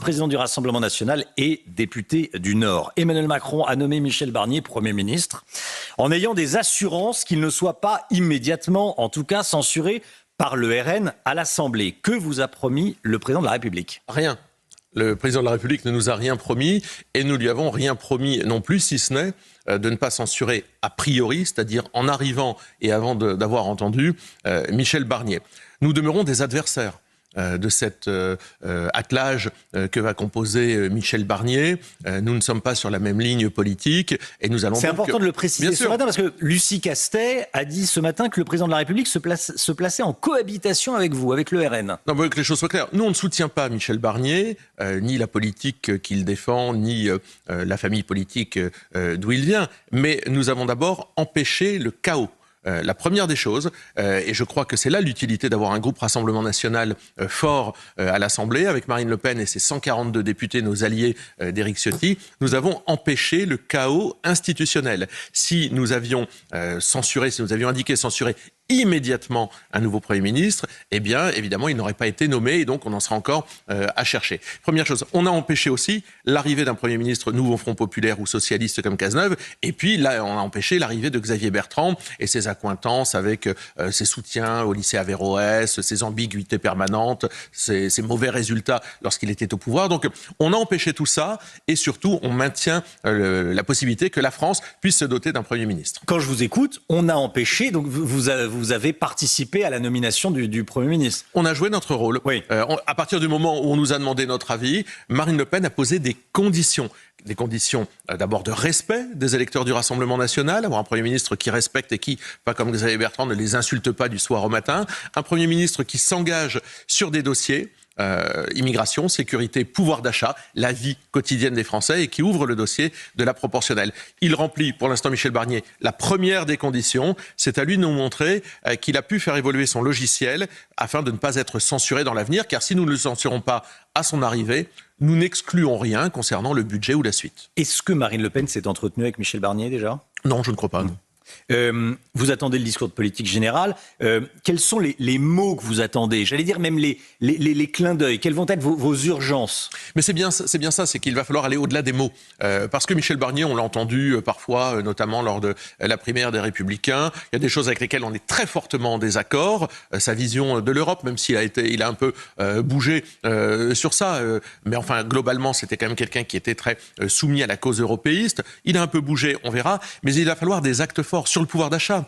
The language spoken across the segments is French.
vice-président du Rassemblement national et député du Nord. Emmanuel Macron a nommé Michel Barnier Premier ministre en ayant des assurances qu'il ne soit pas immédiatement, en tout cas, censuré par le RN à l'Assemblée. Que vous a promis le président de la République ? Rien. Le président de la République ne nous a rien promis et nous lui avons rien promis non plus, si ce n'est de ne pas censurer a priori, c'est-à-dire en arrivant et avant d'avoir entendu Michel Barnier. Nous demeurons des adversaires de cet attelage que va composer Michel Barnier. Nous ne sommes pas sur la même ligne politique et nous allons. C'est important de le préciser ce matin parce que Lucie Castet a dit ce matin que le président de la République se plaçait en cohabitation avec vous, avec le RN. Non, mais que les choses soient claires. Nous, on ne soutient pas Michel Barnier, ni la politique qu'il défend, ni la famille politique d'où il vient. Mais nous avons d'abord empêché le chaos. La première des choses, et je crois que c'est là l'utilité d'avoir un groupe Rassemblement national fort à l'Assemblée, avec Marine Le Pen et ses 142 députés, nos alliés d'Éric Ciotti, nous avons empêché le chaos institutionnel. Si nous avions censuré, si nous avions indiqué censurer immédiatement un nouveau Premier ministre, eh bien, évidemment, il n'aurait pas été nommé et donc on en sera encore à chercher. Première chose, on a empêché aussi l'arrivée d'un Premier ministre Nouveau Front Populaire ou socialiste comme Cazeneuve, et puis là, on a empêché l'arrivée de Xavier Bertrand et ses accointances avec ses soutiens au lycée Averroès, ses ambiguïtés permanentes, ses mauvais résultats lorsqu'il était au pouvoir. Donc, on a empêché tout ça et surtout, on maintient la possibilité que la France puisse se doter d'un Premier ministre. Quand je vous écoute, on a empêché, donc vous avez participé à la nomination du Premier ministre. On a joué notre rôle. Oui. À partir du moment où on nous a demandé notre avis, Marine Le Pen a posé des conditions. Des conditions d'abord de respect des électeurs du Rassemblement national, avoir un Premier ministre qui respecte et qui, pas comme Xavier Bertrand, ne les insulte pas du soir au matin, un Premier ministre qui s'engage sur des dossiers, immigration, sécurité, pouvoir d'achat, la vie quotidienne des Français et qui ouvre le dossier de la proportionnelle. Il remplit, pour l'instant, Michel Barnier, la première des conditions. C'est à lui de nous montrer qu'il a pu faire évoluer son logiciel afin de ne pas être censuré dans l'avenir, car si nous ne le censurons pas à son arrivée, nous n'excluons rien concernant le budget ou la suite. Est-ce que Marine Le Pen s'est entretenue avec Michel Barnier déjà ? Non, je ne crois pas, non. Vous attendez le discours de politique générale. Quels sont les mots que vous attendez ? J'allais dire même les clins d'œil. Quelles vont être vos urgences ? Mais c'est bien ça, c'est qu'il va falloir aller au-delà des mots. Parce que Michel Barnier, on l'a entendu parfois, notamment lors de la primaire des Républicains, il y a des choses avec lesquelles on est très fortement en désaccord. Sa vision de l'Europe, même s'il a un peu bougé sur ça. Mais enfin, globalement, c'était quand même quelqu'un qui était très soumis à la cause européiste. Il a un peu bougé, on verra. Mais il va falloir des actes forts. Sur le pouvoir d'achat,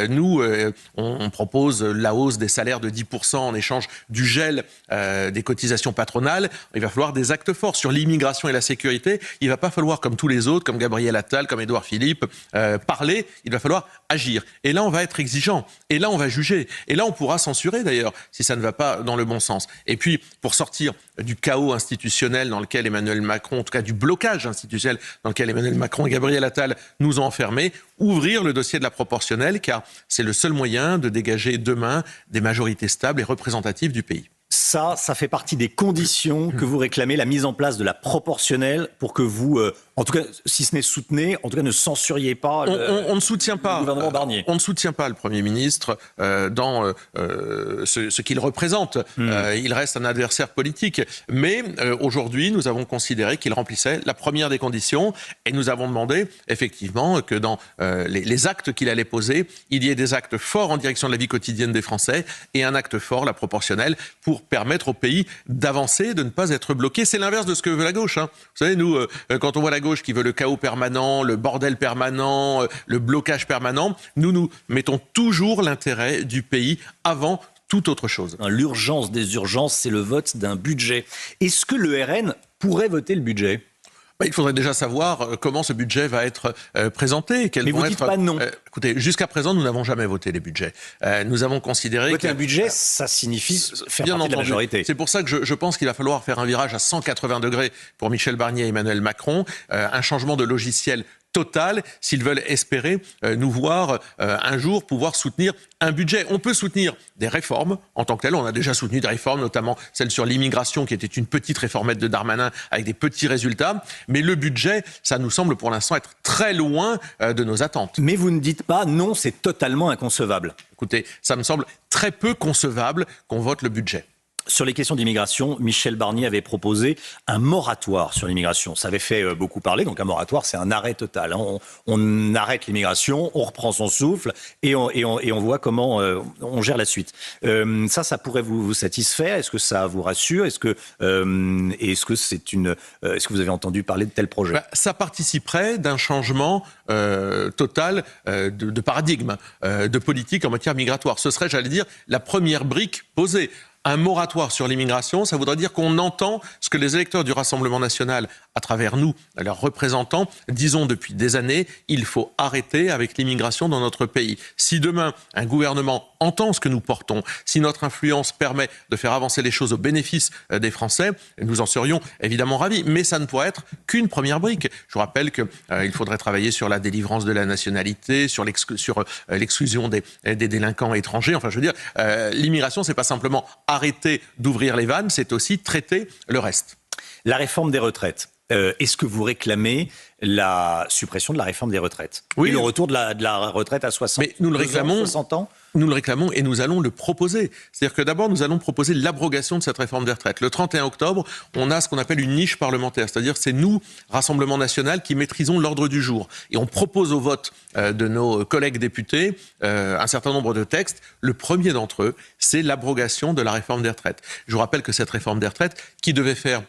nous, on propose la hausse des salaires de 10% en échange du gel des cotisations patronales. Il va falloir des actes forts. Sur l'immigration et la sécurité, il ne va pas falloir, comme tous les autres, comme Gabriel Attal, comme Édouard Philippe, parler. Il va falloir agir. Et là, on va être exigeant. Et là, on va juger. Et là, on pourra censurer, d'ailleurs, si ça ne va pas dans le bon sens. Et puis, pour sortir du chaos institutionnel dans lequel Emmanuel Macron, en tout cas du blocage institutionnel dans lequel Emmanuel Macron et Gabriel Attal nous ont enfermés, ouvrir le dossier de la proportionnelle, car c'est le seul moyen de dégager demain des majorités stables et représentatives du pays. Ça fait partie des conditions que vous réclamez, la mise en place de la proportionnelle pour que vous, en tout cas, si ce n'est soutenez, en tout cas ne censuriez pas on ne soutient pas, le gouvernement Barnier. On ne soutient pas le Premier ministre dans ce qu'il représente. Il reste un adversaire politique. Mais aujourd'hui, nous avons considéré qu'il remplissait la première des conditions et nous avons demandé effectivement que dans les actes qu'il allait poser, il y ait des actes forts en direction de la vie quotidienne des Français et un acte fort, la proportionnelle, pour permettre au pays d'avancer, de ne pas être bloqué. C'est l'inverse de ce que veut la gauche. Vous savez, nous, quand on voit la gauche qui veut le chaos permanent, le bordel permanent, le blocage permanent, nous mettons toujours l'intérêt du pays avant toute autre chose. L'urgence des urgences, c'est le vote d'un budget. Est-ce que le RN pourrait voter le budget ? Il faudrait déjà savoir comment ce budget va être présenté. Mais vous ne dites pas non. Écoutez, jusqu'à présent, nous n'avons jamais voté les budgets. Nous avons considéré voter un budget, ça signifie faire partie de la majorité. C'est pour ça que je pense qu'il va falloir faire un virage à 180 degrés pour Michel Barnier et Emmanuel Macron, un changement de logiciel total s'ils veulent espérer nous voir un jour pouvoir soutenir un budget. On peut soutenir des réformes en tant que telles. On a déjà soutenu des réformes, notamment celle sur l'immigration qui était une petite réformette de Darmanin avec des petits résultats. Mais le budget, ça nous semble pour l'instant être très loin de nos attentes. Mais vous ne dites pas non, c'est totalement inconcevable. Écoutez, ça me semble très peu concevable qu'on vote le budget. Sur les questions d'immigration, Michel Barnier avait proposé un moratoire sur l'immigration. Ça avait fait beaucoup parler. Donc un moratoire, c'est un arrêt total. On arrête l'immigration, on reprend son souffle et on voit comment on gère la suite. Ça pourrait vous satisfaire? Est-ce que ça vous rassure? Est-ce que vous avez entendu parler de tel projet? Ça participerait d'un changement total de paradigme, de politique en matière migratoire. Ce serait, j'allais dire, la première brique posée. Un moratoire sur l'immigration, ça voudrait dire qu'on entend ce que les électeurs du Rassemblement national, à travers nous, leurs représentants, disons depuis des années, il faut arrêter avec l'immigration dans notre pays. Si demain, un gouvernement entend ce que nous portons, si notre influence permet de faire avancer les choses au bénéfice des Français, nous en serions évidemment ravis. Mais ça ne pourrait être qu'une première brique. Je vous rappelle qu'il faudrait travailler sur la délivrance de la nationalité, sur l'exclusion des délinquants étrangers. Enfin, je veux dire, l'immigration, c'est pas simplement arrêter d'ouvrir les vannes, c'est aussi traiter le reste. La réforme des retraites. Est-ce que vous réclamez la suppression de la réforme des retraites? Oui. Et le retour de la retraite à 60 ans? Mais nous le réclamons. 60 ans. Nous le réclamons et nous allons le proposer. C'est-à-dire que d'abord, nous allons proposer l'abrogation de cette réforme des retraites. Le 31 octobre, on a ce qu'on appelle une niche parlementaire. C'est-à-dire c'est nous, Rassemblement national, qui maîtrisons l'ordre du jour. Et on propose au vote de nos collègues députés un certain nombre de textes. Le premier d'entre eux, c'est l'abrogation de la réforme des retraites. Je vous rappelle que cette réforme des retraites, qui devait faire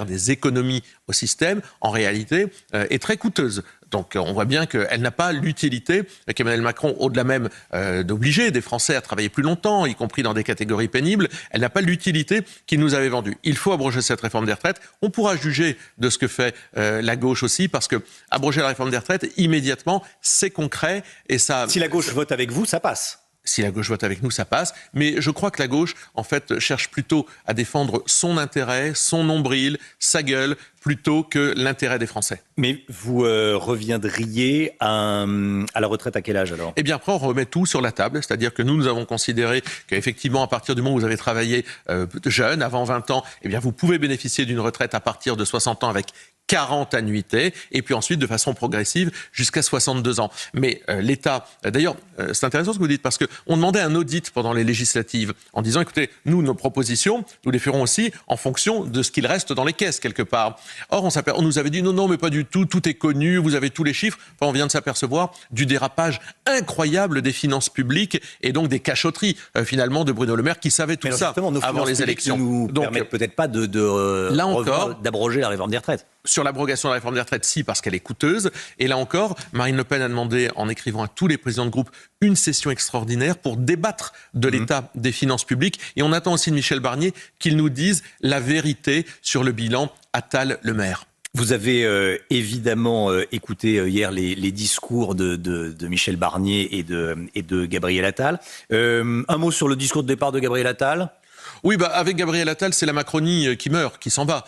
des économies au système, en réalité, est très coûteuse. Donc on voit bien qu'elle n'a pas l'utilité qu'Emmanuel Macron, au-delà même d'obliger des Français à travailler plus longtemps, y compris dans des catégories pénibles, elle n'a pas l'utilité qu'il nous avait vendue. Il faut abroger cette réforme des retraites. On pourra juger de ce que fait la gauche aussi, parce que abroger la réforme des retraites, immédiatement, c'est concret. Et ça. Si la gauche vote avec vous, ça passe. Si la gauche vote avec nous, ça passe. Mais je crois que la gauche, en fait, cherche plutôt à défendre son intérêt, son nombril, sa gueule, plutôt que l'intérêt des Français. Mais vous reviendriez à la retraite à quel âge alors? Eh bien après, on remet tout sur la table. C'est-à-dire que nous avons considéré qu'effectivement, à partir du moment où vous avez travaillé jeune, avant 20 ans, eh bien vous pouvez bénéficier d'une retraite à partir de 60 ans avec 40 annuités, et puis ensuite de façon progressive jusqu'à 62 ans. Mais l'État, d'ailleurs, c'est intéressant ce que vous dites, parce qu'on demandait un audit pendant les législatives, en disant, écoutez, nous, nos propositions, nous les ferons aussi en fonction de ce qu'il reste dans les caisses, quelque part. Or, on nous avait dit, non, mais pas du tout, tout est connu, vous avez tous les chiffres. Enfin, on vient de s'apercevoir du dérapage incroyable des finances publiques, et donc des cachotteries, finalement, de Bruno Le Maire, qui savait tout ça avant les élections. Ne nous permettent peut-être pas d'abroger la réforme des retraites. Sur l'abrogation de la réforme des retraites, si, parce qu'elle est coûteuse. Et là encore, Marine Le Pen a demandé, en écrivant à tous les présidents de groupe, une session extraordinaire pour débattre de l'état des finances publiques. Et on attend aussi de Michel Barnier qu'il nous dise la vérité sur le bilan Attal-Le Maire. Vous avez évidemment écouté hier les discours de Michel Barnier et de Gabriel Attal. Un mot sur le discours de départ de Gabriel Attal? Oui, avec Gabriel Attal, c'est la Macronie qui meurt, qui s'en va.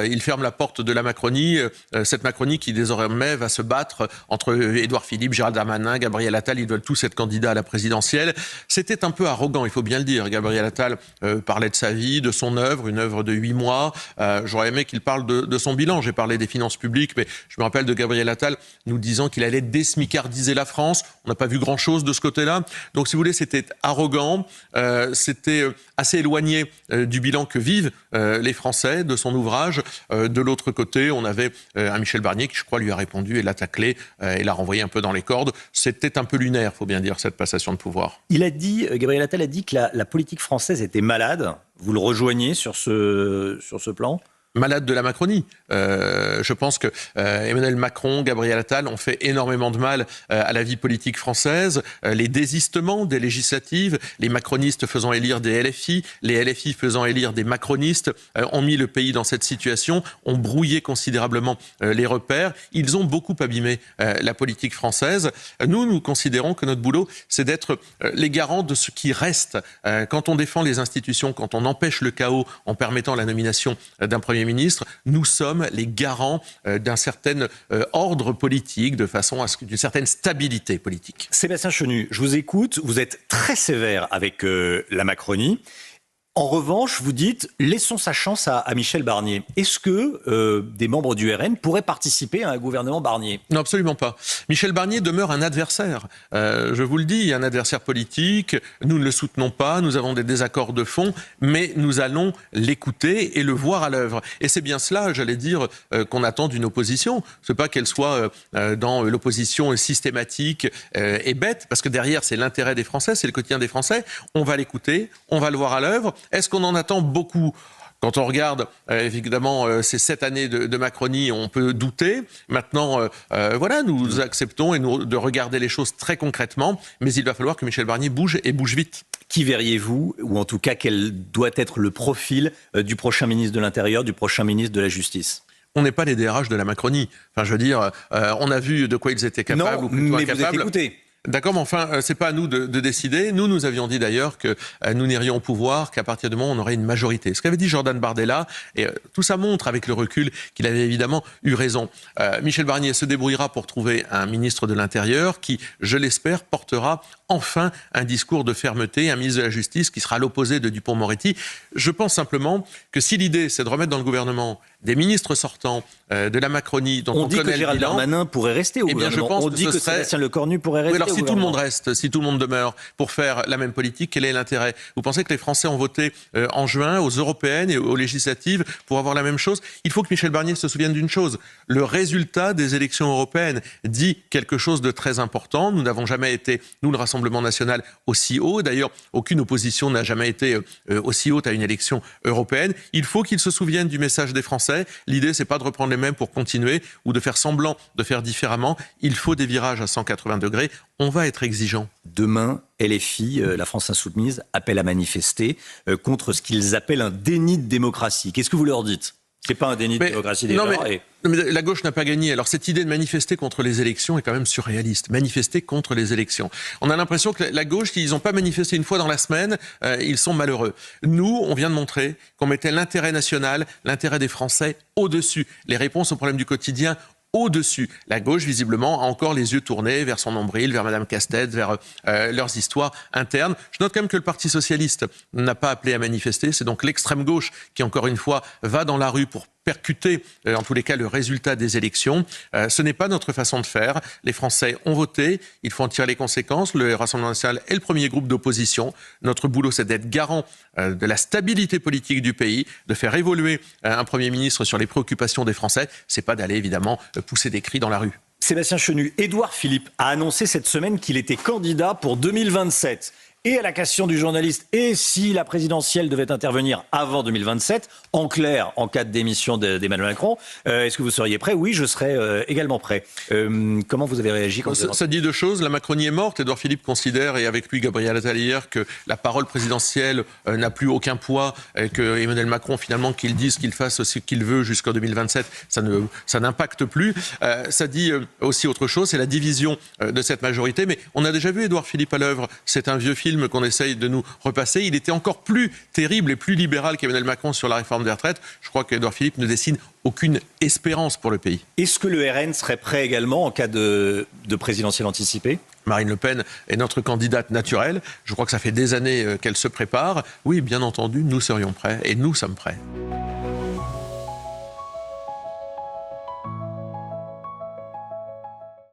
Il ferme la porte de la Macronie, cette Macronie qui désormais va se battre entre Édouard Philippe, Gérald Darmanin, Gabriel Attal. Ils veulent tous être candidats à la présidentielle. C'était un peu arrogant, il faut bien le dire. Gabriel Attal parlait de sa vie, de son œuvre, une œuvre de 8 mois. J'aurais aimé qu'il parle de son bilan. J'ai parlé des finances publiques, mais je me rappelle de Gabriel Attal nous disant qu'il allait désmicardiser la France. On n'a pas vu grand-chose de ce côté-là. Donc, si vous voulez, c'était arrogant, c'était assez éloigné du bilan que vivent les Français de son ouvrage. De l'autre côté, on avait un Michel Barnier qui, je crois, lui a répondu et l'a taclé et l'a renvoyé un peu dans les cordes. C'était un peu lunaire, il faut bien dire, cette passation de pouvoir. Gabriel Attal a dit que la politique française était malade. Vous le rejoignez sur ce plan ? Malade de la Macronie. Je pense que Emmanuel Macron, Gabriel Attal ont fait énormément de mal à la vie politique française. Les désistements des législatives, les macronistes faisant élire des LFI, les LFI faisant élire des macronistes, ont mis le pays dans cette situation, ont brouillé considérablement les repères. Ils ont beaucoup abîmé la politique française. Nous considérons que notre boulot, c'est d'être les garants de ce qui reste. Quand on défend les institutions, quand on empêche le chaos en permettant la nomination d'un Premier ministre, nous sommes les garants d'un certain ordre politique, de façon à ce d'une certaine stabilité politique. Sébastien Chenu, je vous écoute, vous êtes très sévère avec la Macronie. En revanche, vous dites, laissons sa chance à Michel Barnier. Est-ce que des membres du RN pourraient participer à un gouvernement Barnier? Non, absolument pas. Michel Barnier demeure un adversaire. Je vous le dis, un adversaire politique. Nous ne le soutenons pas, nous avons des désaccords de fond, mais nous allons l'écouter et le voir à l'œuvre. Et c'est bien cela, j'allais dire, qu'on attend d'une opposition. C'est pas qu'elle soit dans l'opposition systématique et bête, parce que derrière, c'est l'intérêt des Français, c'est le quotidien des Français. On va l'écouter, on va le voir à l'œuvre. Est-ce qu'on en attend beaucoup ? Quand on regarde, évidemment, ces 7 années de Macronie, on peut douter. Maintenant, voilà, nous acceptons de regarder les choses très concrètement, mais il va falloir que Michel Barnier bouge et bouge vite. Qui verriez-vous, ou en tout cas, quel doit être le profil du prochain ministre de l'Intérieur, du prochain ministre de la Justice ? On n'est pas les DRH de la Macronie. Enfin, je veux dire, on a vu de quoi ils étaient capables non, ou plutôt mais incapables. Vous êtes écouté. D'accord, mais enfin, c'est pas à nous de décider. Nous avions dit d'ailleurs que nous n'irions au pouvoir qu'à partir du moment où on aurait une majorité. Ce qu'avait dit Jordan Bardella, et tout ça montre avec le recul qu'il avait évidemment eu raison. Michel Barnier se débrouillera pour trouver un ministre de l'Intérieur qui, je l'espère, portera enfin un discours de fermeté, un ministre de la Justice qui sera à l'opposé de Dupond-Moretti. Je pense simplement que si l'idée c'est de remettre dans le gouvernement des ministres sortants de la Macronie dont on dit connaît que Gérald le bilan, Darmanin pourrait rester au gouvernement. Je pense on dit que Sébastien Lecornu pourrait rester. Oui, alors si tout le monde reste, si tout le monde demeure pour faire la même politique, quel est l'intérêt? Vous pensez que les Français ont voté en juin aux européennes et aux législatives pour avoir la même chose? Il faut que Michel Barnier se souvienne d'une chose. Le résultat des élections européennes dit quelque chose de très important. Nous n'avons jamais été, nous le Rassemblement national, aussi haut. D'ailleurs, aucune opposition n'a jamais été aussi haute à une élection européenne. Il faut qu'il se souvienne du message des Français. L'idée, c'est pas de reprendre les mêmes pour continuer ou de faire semblant de faire différemment. Il faut des virages à 180 degrés. On va être exigeant. Demain, LFI, la France Insoumise, appelle à manifester contre ce qu'ils appellent un déni de démocratie. Qu'est-ce que vous leur dites? C'est pas un déni de démocratie déjà. Mais la gauche n'a pas gagné. Alors cette idée de manifester contre les élections est quand même surréaliste. Manifester contre les élections. On a l'impression que la gauche, s'ils n'ont pas manifesté une fois dans la semaine, ils sont malheureux. Nous, on vient de montrer qu'on mettait l'intérêt national, l'intérêt des Français au-dessus. Les réponses aux problèmes du quotidien au-dessus. La gauche, visiblement, a encore les yeux tournés vers son nombril, vers Mme Castex, vers leurs histoires internes. Je note quand même que le Parti socialiste n'a pas appelé à manifester. C'est donc l'extrême gauche qui, encore une fois, va dans la rue pour percuter, en tous les cas, le résultat des élections. Ce n'est pas notre façon de faire. Les Français ont voté. Il faut en tirer les conséquences. Le Rassemblement national est le premier groupe d'opposition. Notre boulot, c'est d'être garant de la stabilité politique du pays, de faire évoluer un Premier ministre sur les préoccupations des Français. C'est pas d'aller, évidemment, pousser des cris dans la rue. Sébastien Chenu, Édouard Philippe a annoncé cette semaine qu'il était candidat pour 2027. Et à la question du journaliste, et si la présidentielle devait intervenir avant 2027, en clair, en cas de démission d'Emmanuel Macron, est-ce que vous seriez prêt? Oui, je serais également prêt. Comment vous avez réagi quand ça dit deux choses. La Macronie est morte. Édouard Philippe considère, et avec lui Gabriel Attal hier, que la parole présidentielle n'a plus aucun poids, et que Emmanuel Macron, finalement, qu'il dise, qu'il fasse ce qu'il veut jusqu'en 2027, ça n'impacte plus. Ça dit aussi autre chose, c'est la division de cette majorité. Mais on a déjà vu Édouard Philippe à l'œuvre. C'est un vieux film qu'on essaye de nous repasser. Il était encore plus terrible et plus libéral qu'Emmanuel Macron sur la réforme des retraites. Je crois qu'Édouard Philippe ne dessine aucune espérance pour le pays. Est-ce que le RN serait prêt également en cas de présidentielle anticipée? Marine Le Pen est notre candidate naturelle. Je crois que ça fait des années qu'elle se prépare. Oui, bien entendu, nous serions prêts et nous sommes prêts.